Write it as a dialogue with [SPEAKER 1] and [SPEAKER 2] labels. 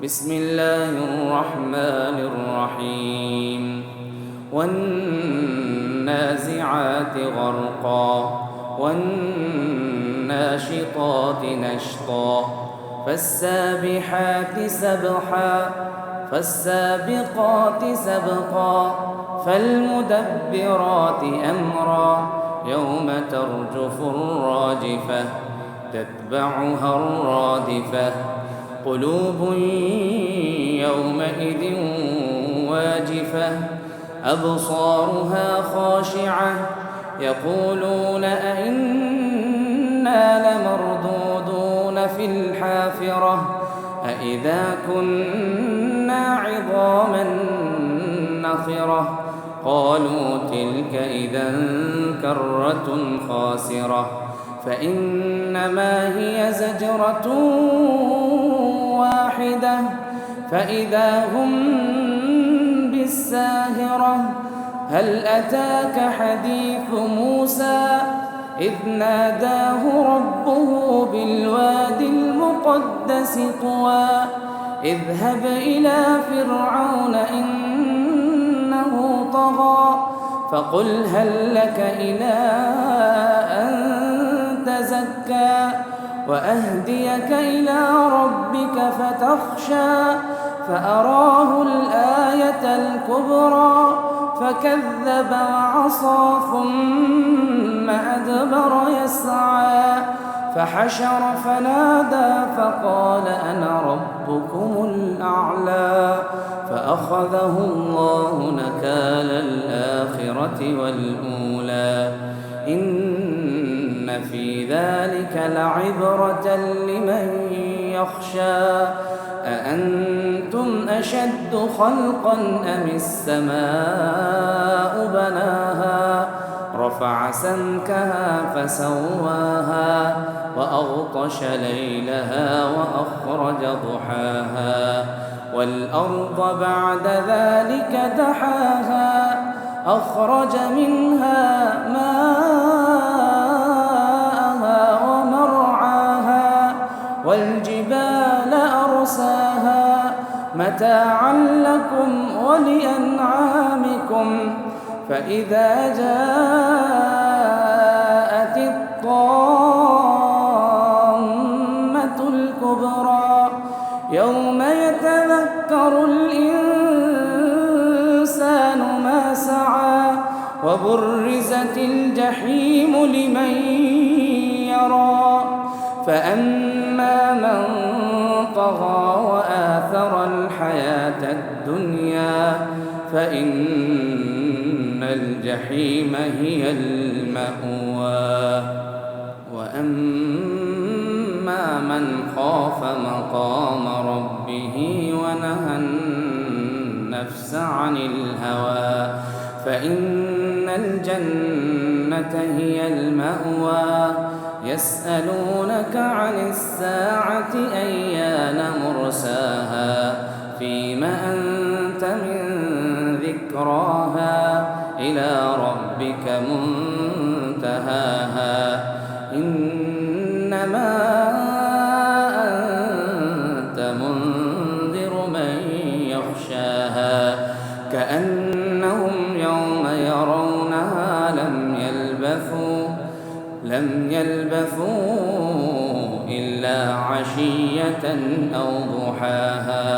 [SPEAKER 1] بسم الله الرحمن الرحيم والنازعات غرقا والناشطات نشطا فالسابحات سبحا فالسابقات سبقا فالمدبرات أمرا يوم ترجف الراجفة تتبعها الرادفة قلوب يومئذ واجفة أبصارها خاشعة يقولون أئنا لمردودون في الحافرة أئذا كنا عظاما نخرة قالوا تلك إذا كرة خاسرة فإنما هي زجرة واحدة فإذا هم بالساهرة هل أتاك حديث موسى إذ ناداه ربه بالوادي المقدس طوى اذهب إلى فرعون إنه طغى فقل هل لك إلى أن تزكى وأهديك إلى ربك فتخشى فأراه الآية الكبرى فكذب وعصى ثم أدبر يسعى فحشر فنادى فقال أنا ربكم الأعلى فأخذه الله نكال الآخرة والأولى إن في ذلك لعبرة لمن يخشى أأنتم أشد خلقا أم السماء بناها رفع سمكها فسواها وأغطش ليلها وأخرج ضحاها والأرض بعد ذلك دحاها أخرج منها ماءها ومرعاها والجبال أرساها متاعا لكم ولأنعامكم فإذا جاءت الطامة الكبرى يوم يتذكر الإنسان ما سعى وبرزت الجحيم لمن يرى فأما من طغى وآثر الحياة الدنيا فإن الجحيم هي المأوى وأما من خاف مقام ربه ونهى النفس عن الهوى فإن الجنة هي المأوى يسألونك عن الساعة أيان مرساها فيم أنت من ذكراها إلى ربك منتهاها إنما أنت منذر من يخشاها كأنهم يوم يرونها لم يلبثوا إلا عشية أو ضحاها